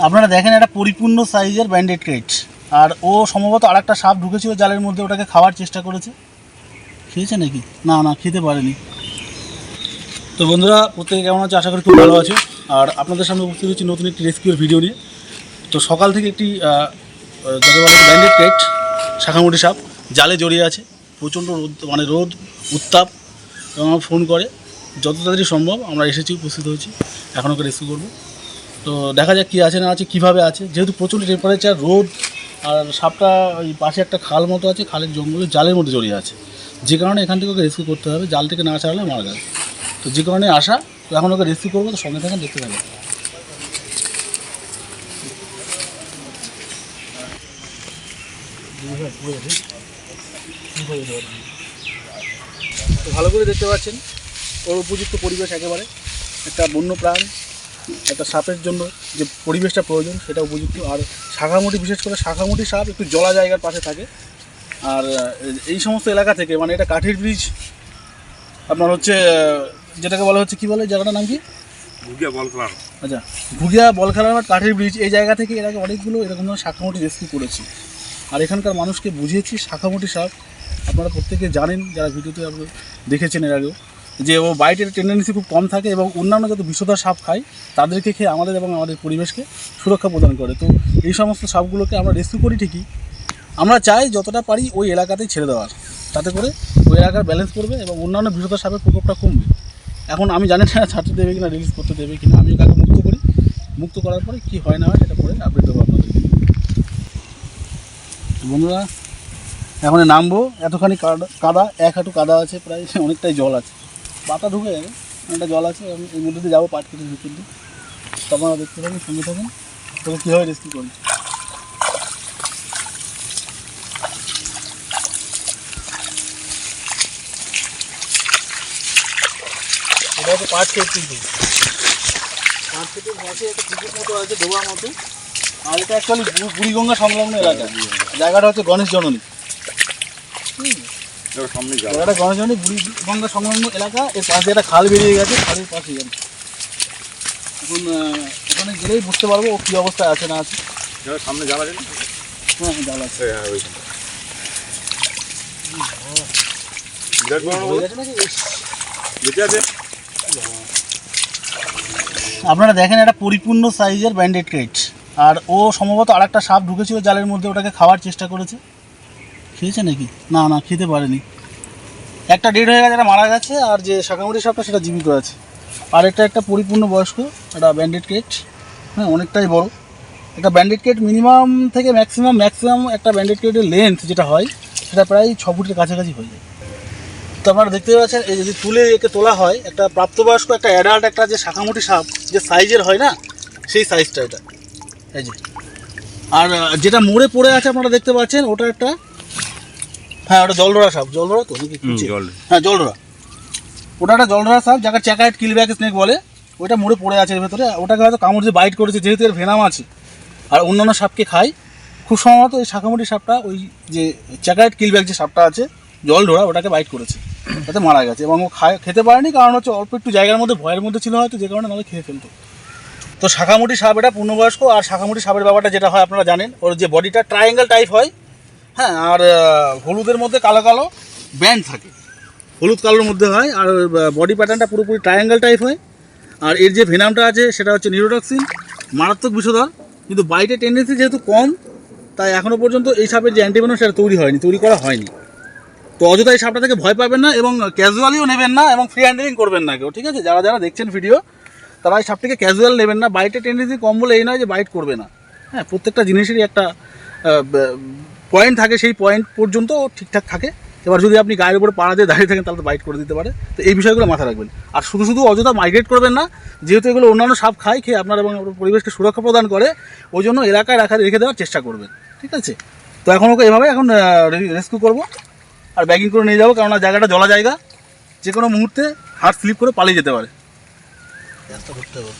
আপনারা দেখেন একটা পরিপূর্ণ সাইজের ব্যান্ডেড ক্রেট, আর ও সম্ভবত আর একটা সাপ ঢুকেছিল জালের মধ্যে, ওটাকে খাওয়ার চেষ্টা করেছে। খেয়েছে নাকি? না না, খেতে পারেনি। তো বন্ধুরা, প্রত্যেকে কেমন আছে? আশা করি খুব ভালো আছে। আর আপনাদের সামনে উপস্থিত হচ্ছি নতুন একটি রেস্কিউর ভিডিও নিয়ে। তো সকাল থেকে একটি যাকে বলে ব্যান্ডেড ক্রেট শাঁখামুটি সাপ জালে জড়িয়ে আছে। প্রচণ্ড রোদ, মানে রোদ উত্তাপ, এবং আমার ফোন করে যত তাড়াতাড়ি সম্ভব আমরা এসেছি, উপস্থিত হয়েছি, এখন ওকে রেস্কিউ করবো। তো দেখা যাক কী আছে না আছে, কীভাবে আছে। যেহেতু প্রচণ্ড টেম্পারেচার, রোদ, আর সাপটা ওই পাশে একটা খাল মতো আছে, খালের জঙ্গলে জালের মধ্যে জড়িয়ে আছে, যে কারণে এখান থেকে ওকে রেস্কিউ করতে হবে। জাল থেকে না ছাড়লে মারা যাবে। তো যে কারণে আসা, তো এখন ওকে রেস্কিউ করবো। তো সঙ্গে থাকেন, দেখতে থাকেন। তো ভালো করে দেখতে পাচ্ছেন ওর উপযুক্ত পরিবেশ, একেবারে একটা বন্য প্রাণ, একটা সাপের জন্য যে পরিবেশটা প্রয়োজন সেটা উপযুক্ত। আর শাঁখামুটি, বিশেষ করে শাঁখামুটি সাপ একটু জলা জায়গার পাশে থাকে। আর এই সমস্ত এলাকা থেকে, মানে এটা কাঠির ব্রিজ, আপনার হচ্ছে যেটাকে বলা হচ্ছে, কী বলে জায়গাটার নাম কি? ঘুগিয়া বলখেলার। আচ্ছা, ঘুগিয়া বলখেলার কাঠির ব্রিজ, এই জায়গা থেকে এর আগে অনেকগুলো এরকম ধরনের শাঁখামুটি রেস্কিউ করেছি। আর এখানকার মানুষকে বুঝিয়েছি শাঁখামুটি সাপ, আপনারা প্রত্যেকে জানেন যারা ভিডিওতে আপনারা দেখেছেন এর আগেও, যে ও বাইটের টেন্ডেন্সি খুব কম থাকে এবং অন্যান্য যত বিষধর সাপ খায় তাদেরকে খেয়ে আমাদের এবং আমাদের পরিবেশকে সুরক্ষা প্রদান করে। তো এই সমস্ত সাপগুলোকে আমরা রেস্কিউ করি ঠিকই, আমরা চাই যতটা পারি ওই এলাকাতেই ছেড়ে দেওয়ার, তাতে করে ওই এলাকার ব্যালেন্স করবে এবং অন্যান্য বিষধর সাপের প্রকোপটা কমবে। এখন আমি জানি না ছাড়তে দেবে কিনা, রিলিজ করতে দেবে কিনা। আমি ওকে মুক্ত করি, মুক্ত করার পরে কী হয় না হয় সেটা পরে আপডেট দেবো আপনাদেরকে। বন্ধুরা, এখন নামবো। এতখানি কাদা, এক হাঁটু কাদা আছে, প্রায় অনেকটাই জল আছে, বাতা ঢুকে যাবে, অনেকটা জল আছে। আমি এই মধ্যে দিয়ে যাবো পাট কেটে ভিতর দিয়ে। তো আপনারা দেখতে থাকুন, সঙ্গে থাকুন, তবে কীভাবে রেস্কিউ করি। এটা হচ্ছে পাট কেট, কিন্তু পাট কেটের পাশে একটা পুকুর মতো আছে, ডোবার মতো। আর এটা অ্যাকচুয়ালি বুড়িগঙ্গা সংলগ্ন এলাকা। জায়গাটা হচ্ছে গণেশ জননী। জায়গাটা গণেশ জননী বুড়িগঙ্গা সংলগ্ন এলাকা। এর পাশে একটা খাল বেরিয়ে গেছে, খালের পাশে। এখন ওখানে গেলেই বুঝতে পারবো ও কী অবস্থায় আছে না আছে। সামনে জাল আছে। হ্যাঁ হ্যাঁ, জাল আছে। আপনারা দেখেন একটা পরিপূর্ণ সাইজের ব্যান্ডেড ক্রেট, আর ও সম্ভবত আর একটা সাপ ঢুকেছিল জালের মধ্যে, ওটাকে খাওয়ার চেষ্টা করেছে। খেয়েছে নাকি? না না, খেতে পারেনি। একটা ডেড হয়ে গেছে, একটা মারা গেছে, আর যে শাঁখামুটি সাপটা সেটা জীবিত আছে। আর এটা একটা পরিপূর্ণ বয়স্ক একটা ব্যান্ডেড ক্রেট, হ্যাঁ, অনেকটাই বড় একটা ব্যান্ডেড ক্রেট। মিনিমাম থেকে ম্যাক্সিমাম একটা ব্যান্ডেড ক্রেটের লেন্থ যেটা হয় সেটা প্রায় 6 ফুটের কাছাকাছি হয়ে যায়। তো আপনারা দেখতে পাচ্ছেন, এই যদি তুলে একে তোলা হয়, একটা প্রাপ্তবয়স্ক, একটা অ্যাডাল্ট, একটা যে শাঁখামুটি সাপ যে সাইজের হয় না, সেই সাইজটা এটা। এই যে, আর যেটা মরে পড়ে আছে আপনারা দেখতে পাচ্ছেন, ওটা একটা, হ্যাঁ, ওটা জলধরা সাপ। জলধরা তো নাকি? হ্যাঁ, জলধরা। ওটা একটা জলধরা সাপ, যাকে চ্যাকাইট কিলব্যাক স্নেক বলে। ওটা মরে পড়ে আছে এর ভেতরে। ওটাকে হয়তো কামড় দিয়ে বাইট করেছে, যেহেতু এর ভেনাম আছে আর অন্যান্য সাপকে খায়। খুব সম্ভবত এই শাঁখামুটি সাপটা ওই যে চ্যাকাইট কিলব্যাক যে সাপটা আছে জলধরা, ওটাকে বাইট করেছে, তাতে মারা গেছে। এবং ও খেতে পারেনি, কারণ হচ্ছে অল্প একটু জায়গার মধ্যে ভয়ের মধ্যে ছিল হয়তো, যে কারণে নাহলে খেয়ে ফেলতো। তো শাঁখামুটি সাপ এটা পূর্ণবয়স্ক। আর শাঁখামুটি সাপের ব্যাপারটা যেটা হয় আপনারা জানেন, ওর যে বডিটা ট্রায়াঙ্গেল টাইপ হয়, হ্যাঁ, আর হলুদের মধ্যে কালো কালো ব্যান্ড থাকে, হলুদ কালোর মধ্যে হয়। আর বডি প্যাটার্নটা পুরোপুরি ট্রায়াঙ্গেল টাইপ হয়। আর এর যে ভেনামটা আছে সেটা হচ্ছে নিউরোটক্সিন, মারাত্মক বিষধর। কিন্তু বাইটের টেন্ডেন্সি যেহেতু কম, তাই এখনও পর্যন্ত এই সাপের যে অ্যান্টিভেনম সেটা তৈরি করা হয়নি। তো অযথা এই সাপটা থেকে ভয় পাবেন না এবং ক্যাজুয়ালিও নেবেন না এবং ফ্রি হ্যান্ডেলিং করবেন না কেউ, ঠিক আছে? যারা যারা দেখছেন ভিডিও, তারা এই সাপটিকে ক্যাজুয়াল নেবেন না। বাইটের টেন্ডেন্সি কম বলে এই নয় যে বাইট করবে না, হ্যাঁ, প্রত্যেকটা জিনিসেরই একটা পয়েন্ট থাকে, সেই পয়েন্ট পর্যন্ত ঠিকঠাক থাকে। এবার যদি আপনি গায়ের উপরে পাড়া দিয়ে দাঁড়িয়ে থাকেন তাহলে তো বাইট করে দিতে পারে। তো এই বিষয়গুলো মাথায় রাখবেন। আর শুধু অযথা মাইগ্রেট করবেন না, যেহেতু এগুলো অন্যান্য সাপ খেয়ে আপনার এবং পরিবেশকে সুরক্ষা প্রদান করে, ওই জন্য এলাকায় রেখে দেওয়ার চেষ্টা করবেন, ঠিক আছে? তো এখন ওকে এভাবে এখন রেস্কিউ করবো আর ব্যাগিং করে নিয়ে যাবো, কেননা জায়গাটা জলা জায়গা, যে কোনো মুহূর্তে হাত স্লিপ করে পালিয়ে যেতে পারে। ল্যাসটা ধরতে হবে,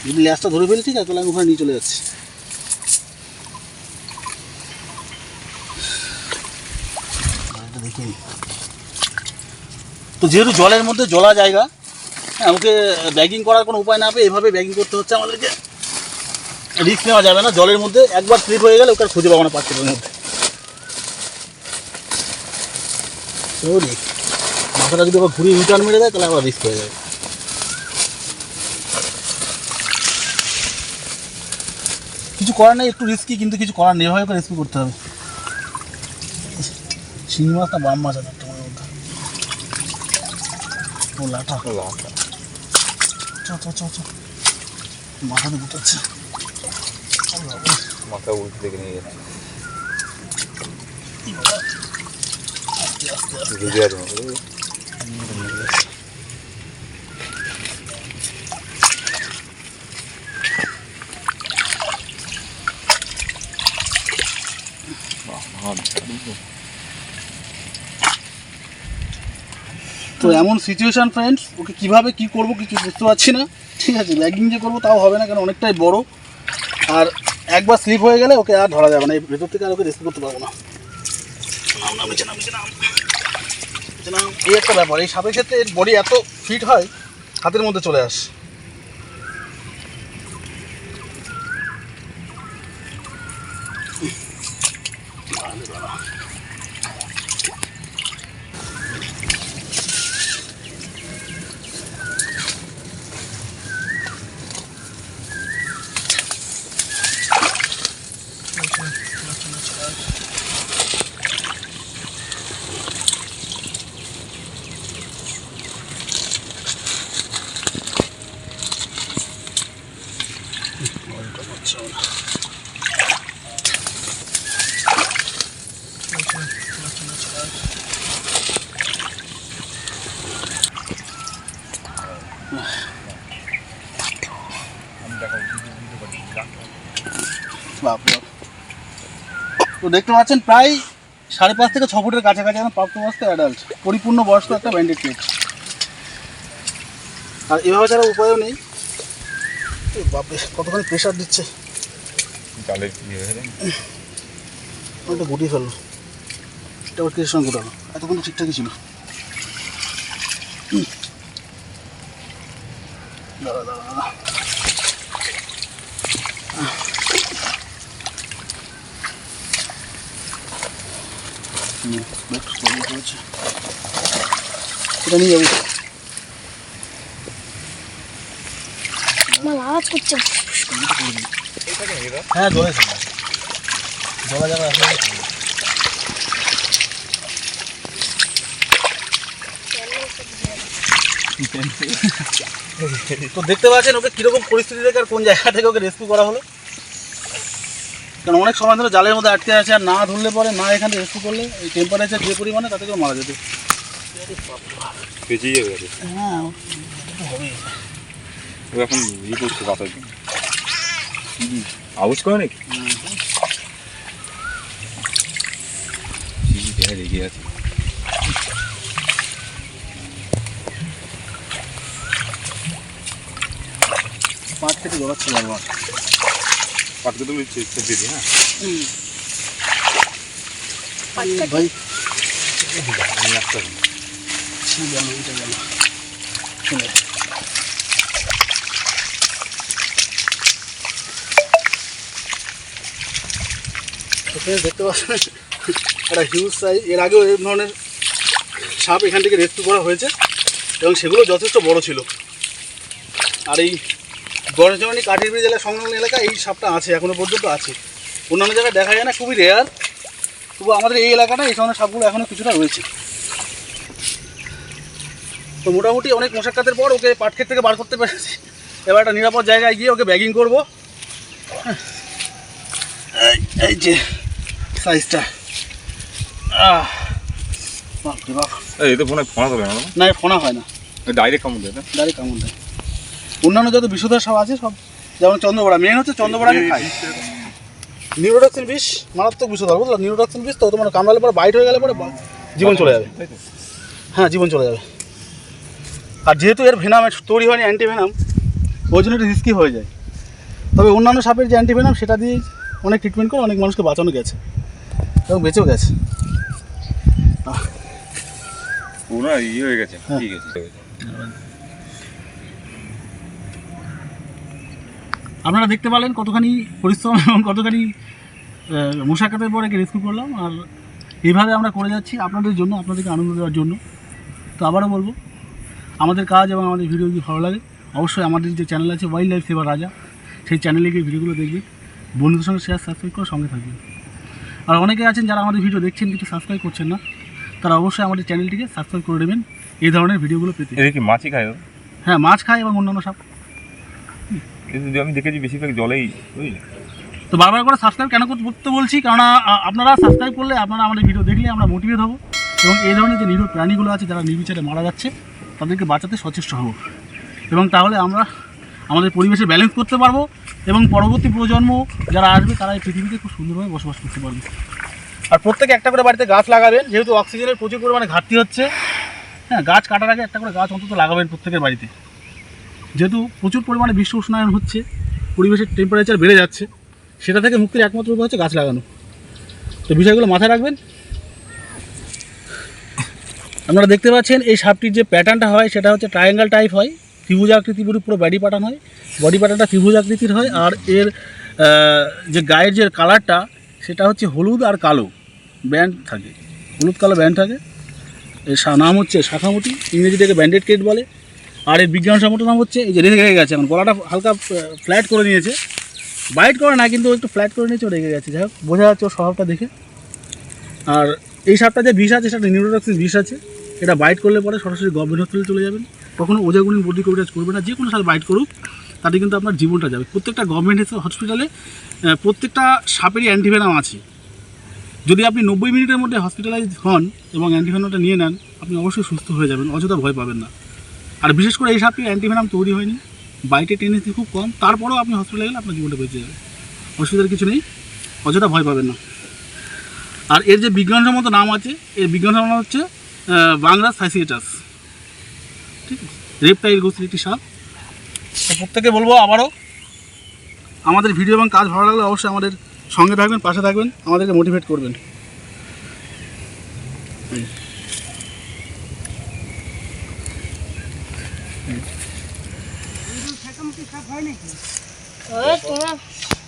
যদি ল্যাসটা ধরে ফেলি, ঠিক আছে, তাহলে আমি ওখানে নিয়ে চলে যাচ্ছি। দেখিনি তো, যেহেতু জলের মধ্যে জলা জায়গা, হ্যাঁ, ওকে ব্যাগিং করার কোনো উপায় না পেয়ে এভাবে ব্যাগিং করতে হচ্ছে আমাদেরকে। রিস্ক নেওয়া যাবে না, জলের মধ্যে একবার স্লিপ হয়ে গেলে ওকে আর খুঁজে পাবো না পাখিটার মধ্যে। বুঝলি, মাথাটা যদি আবার ঘুরিয়ে রিটার্ন মেরে দেয় তাহলে আবার রিস্ক হয়ে যাবে। কিছু করার নেই, একটু রিস্কি, কিন্তু কিছু করার নেই, এভাবে রিস্কি করতে হবে। শিঙি মাছ না বাম মাছ আছে একটা মনের মধ্যে। ও লাটা, চ মাথাতে গুটাচ্ছে, মাথা উল্টে দেখে নিয়ে যাচ্ছে। আস্তে আস্তে তো এমন সিচুয়েশন ফ্রেন্ডস, ওকে কীভাবে কী করবো কিছু বুঝতে পারছি না। ঠিক আছে, ব্যাগিং যে করবো তাও হবে না, কারণ অনেকটাই বড়, আর একবার স্লিপ হয়ে গেলে ওকে আর ধরা যাবে না, এই ভেতর থেকে আর ওকে রেস্কিউ করতে পারবো না। এই একটা ব্যাপার, এই সাপের ক্ষেত্রে এর বডি এত ফিট হয় হাতের মধ্যে চলে আসে। তো দেখতে পাচ্ছেন প্রায় 5.5 থেকে 6 ফুটের কাছাকাছি এখন প্রাপ্তবয়স্ক অ্যাডাল্ট, পরিপূর্ণ বয়স্ক একটা ব্যান্ডেড কেট। আর এভাবে ছাড়া উপায়ও নেই। বাপরে কতখানি প্রেশার দিচ্ছে, ওটা গুটিয়ে ফেললো, এটা ওর কেসের সঙ্গে গোটালো, এতক্ষণ তো ঠিকঠাকই ছিল। দাঁড়া দাঁড়া দাঁড়া, এটা নিয়ে যাবি? আওয়াজ করছে। হ্যাঁ জলে জলা জায়গা আছে। তো দেখতে পাচ্ছেন ওকে কীরকম পরিস্থিতি থেকে আর কোন জায়গা থেকে ওকে রেস্কিউ করা হলো। কারণ অনেক সময় ধরে জালের মধ্যে আটকে আছে, আর না ধরলে পরে না এখানে রেস্কিউ করলে এই টেম্পারেচার যে পরিমাণে তাতে কেউ মারা যেত। হ্যাঁ হবেই, এখন ইয়ে করছে বাতাস আউজ করে নাকি রেগে আছে। পাট থেকে জড়াচ্ছে বারবার, পাটকে তুমি চেপে দিই। হ্যাঁ ভাই নিয়ে আসতে হবে। দেখতে পাচ্ছেন একটা হিউজ সাইজ, এর আগেও এই ধরনের সাপ এখান থেকে রেস্কিউ করা হয়েছে এবং সেগুলো যথেষ্ট বড় ছিল। আর এই গণেশজমানি কাঠির ব্রিজ এলাকা সংলগ্ন এলাকা এই সাপটা আছে, এখনও পর্যন্ত আছে। অন্যান্য জায়গায় দেখা যায় না, খুবই রেয়ার। তবু আমাদের এই এলাকাটা এই ধরনের সাপগুলো এখনও কিছুটা রয়েছে। তো মোটামুটি অনেক মশাক্কাতের পর ওকে পাটক্ষেত থেকে বার করতে পেরেছি। এবার একটা নিরাপদ জায়গায় গিয়ে ওকে ব্যাগিং করবো। এই যে সাইজটা, বাপরে বাপ, এই তো ফোনে ফোনা হবে না ফোনা হয় না, ডাইরেক্ট কামড় দেয়, ডাইরেক্ট কামড় দেয়। অন্যান্য যত বিষধর সাপ আছে সব, যেমন চন্দ্রবড়া, মেন হচ্ছে চন্দ্রবড়াকে খায়। নিউরোটক্সিন বিষ মারাত্মক বিষধর, বুঝলো? নিউরোটক্সিন বিষ তো তোমার কামড়ালে পরে বাইট হয়ে গেলে পরে জীবন চলে যাবে। হ্যাঁ জীবন চলে যাবে। আর যেহেতু এর ভেনাম তৈরি হয়নি অ্যান্টিভেনাম, ওই জন্য এটা রিস্কি হয়ে যায়। তবে অন্যান্য সাপের যে অ্যান্টিভেনাম সেটা দিয়ে অনেক ট্রিটমেন্ট করে অনেক মানুষকে বাঁচানো গেছে এবং বেঁচেও গেছে। পুরো ইয়ে হয়ে গেছে, ঠিক আছে। আপনারা দেখতে পেলেন কতখানি পরিশ্রম এবং কতখানি মশাকাতের পরে রেস্কিউ করলাম। আর এইভাবে আমরা করে যাচ্ছি আপনাদের জন্য, আপনাদেরকে আনন্দ দেওয়ার জন্য। তো আবারও বলবো, আমাদের কাজ এবং আমাদের ভিডিও যদি ভালো লাগে অবশ্যই আমাদের যে চ্যানেল আছে ওয়াইল্ড লাইফ সেভার রাজা, সেই চ্যানেলে গিয়ে ভিডিওগুলো দেখবেন, বন্ধুদের সঙ্গে শেয়ার সাবস্ক্রাইব করে সঙ্গে থাকবেন। আর অনেকে আছেন যারা আমাদের ভিডিও দেখছেন কিন্তু সাবস্ক্রাইব করছেন না, তারা অবশ্যই আমাদের চ্যানেলটিকে সাবস্ক্রাইব করে দেবেন এই ধরনের ভিডিওগুলো পেতে। এদের কি মাছই খায়? হ্যাঁ, মাছ খায় এবং অন্যান্য সাপ। আমি দেখেছি বেশিরভাগ জলেই, বুঝলি? তো বারবার করে সাবস্ক্রাইব কেন করতে বলছি, কারণ আপনারা সাবস্ক্রাইব করলে আপনারা আমাদের ভিডিও দেখলে আমরা মোটিভেট হব এবং এই ধরনের যে নিরীহ প্রাণীগুলো আছে যারা নির্বিচারে মারা যাচ্ছে তাদেরকে বাঁচাতে সচেষ্ট হব, এবং তাহলে আমরা আমাদের পরিবেশে ব্যালেন্স করতে পারবো এবং পরবর্তী প্রজন্ম যারা আসবে তারা এই পৃথিবীতে খুব সুন্দরভাবে বসবাস করতে পারবে। আর প্রত্যেকে একটা করে বাড়িতে গাছ লাগাবেন, যেহেতু অক্সিজেনের প্রচুর পরিমাণে ঘাটতি হচ্ছে। হ্যাঁ, গাছ কাটার আগে একটা করে গাছ অন্তত লাগাবেন প্রত্যেকের বাড়িতে, যেহেতু প্রচুর পরিমাণে বিশ্ব উষ্ণায়ন হচ্ছে, পরিবেশের টেম্পারেচার বেড়ে যাচ্ছে, সেটা থেকে মুক্তির একমাত্র উপায় হচ্ছে গাছ লাগানো। তো বিষয়গুলো মাথায় রাখবেন। আপনারা দেখতে পাচ্ছেন এই সাপটির যে প্যাটার্নটা হয় সেটা হচ্ছে ট্রায়াঙ্গেল টাইপ হয়, ত্রিভুজ আকৃতির পুরো বডি প্যাটার্ন হয়, বডি প্যাটার্নটা ত্রিভুজ আকৃতির হয়। আর এর যে গায়ের যে কালারটা সেটা হচ্ছে হলুদ আর কালো ব্যান্ড থাকে, হলুদ কালো ব্যান্ড থাকে। এর নাম হচ্ছে শাখামতি, ইংরেজিটাকে ব্যান্ডেড কেট বলে। আর এর বিজ্ঞানসম্মত নাম হচ্ছে, এই যে রেগে গেছে, এখন গলাটা হালকা ফ্ল্যাট করে নিয়েছে, বাইট করে না কিন্তু একটু ফ্ল্যাট করে নিয়েছে, রেগে গেছে। যাই হোক, বোঝা যাচ্ছে ওর স্বভাবটা দেখে। আর এই সাপটা যে বিষ আছে সেটা নিউরোটক্সিন বিষ আছে, এটা বাইট করলে পরে সরাসরি গভর্নমেন্ট হসপিটালে চলে যাবেন। কখনো ওজাগুনি বডি কভারেজ করবে না, যে কোনো সাল বাইট করুক তাতে কিন্তু আপনার জীবনটা যাবে। প্রত্যেকটা গভর্নমেন্ট হসপিটালে প্রত্যেকটা সাপেরই অ্যান্টিভেনাম আছে। যদি আপনি 90 মিনিটের মধ্যে হসপিটালাইজ হন এবং অ্যান্টিভেনামটা নিয়ে নেন, আপনি অবশ্যই সুস্থ হয়ে যাবেন, অযথা ভয় পাবেন না। আর বিশেষ করে এই সাপটির অ্যান্টিভেনাম তৈরি হয়নি, বাইটের টেন্ডেন্সি খুব কম, তারপরেও আপনি হসপিটালে গেলে আপনার জীবনটা বেঁচে যাবে, অসুবিধার কিছু নেই, অযথা ভয় পাবেন না। আর এর যে বিজ্ঞানসম্মত নাম আছে, এর বিজ্ঞানসম্মত নাম হচ্ছে বাংলাস ফ্যাসিয়েটাস, ঠিক আছে, রেপটাইল গোষ্ঠীর একটি সাপ। তো প্রত্যেকে বলবো আবারও, আমাদের ভিডিও এবং কাজ ভালো লাগলে অবশ্যই আমাদের সঙ্গে থাকবেন, পাশে থাকবেন, আমাদেরকে মোটিভেট করবেন।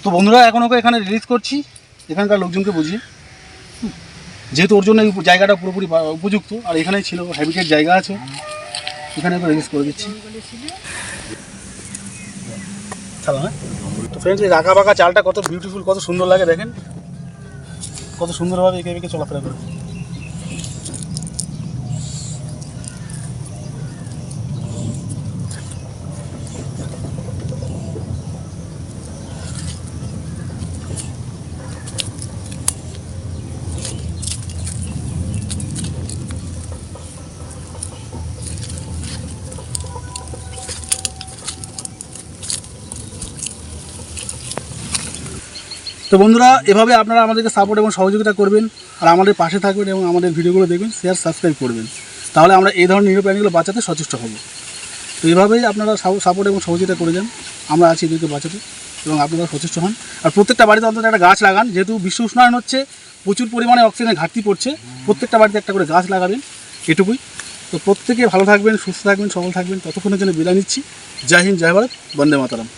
তো বন্ধুরা, এখন ওকে এখানে রিলিজ করছি এখানকার লোকজনকে বুঝিয়ে, যেহেতু ওর জন্য এই জায়গাটা পুরোপুরি উপযুক্ত, আর এখানেই ছিল হ্যাবিটেট জায়গা আছে, এখানে ওকে রিলিজ করে দিচ্ছি। তো ফ্রেন্ডস, এই রাখা বাঁকা চালটা কত বিউটিফুল, কত সুন্দর লাগে দেখেন, কত সুন্দরভাবে একে একে চলাফেরা করে। তো বন্ধুরা, এভাবে আপনারা আমাদেরকে সাপোর্ট এবং সহযোগিতা করবেন, আর আমাদের পাশে থাকবেন এবং আমাদের ভিডিওগুলো দেখবেন, শেয়ার সাবস্ক্রাইব করবেন, তাহলে আমরা এই ধরনের নিরীহ প্রাণীগুলো বাঁচাতে সচেষ্ট হব। তো এইভাবেই আপনারা সাপোর্ট এবং সহযোগিতা করে যান, আমরা আছি এদেরকে বাঁচাতে, এবং আপনারা সচেষ্ট হন। আর প্রত্যেকটা বাড়িতে অন্তত একটা গাছ লাগান, যেহেতু বিশ্ব উষ্ণায়ন হচ্ছে, প্রচুর পরিমাণে অক্সিজেনের ঘাটতি পড়ছে, প্রত্যেকটা বাড়িতে একটা করে গাছ লাগাবেন, এটুকুই। তো প্রত্যেকে ভালো থাকবেন, সুস্থ থাকবেন, সবল থাকবেন। ততক্ষণের জন্য বিদায় নিচ্ছি। জয় হিন্দ, জয় ভারত, বন্দে মাতরম।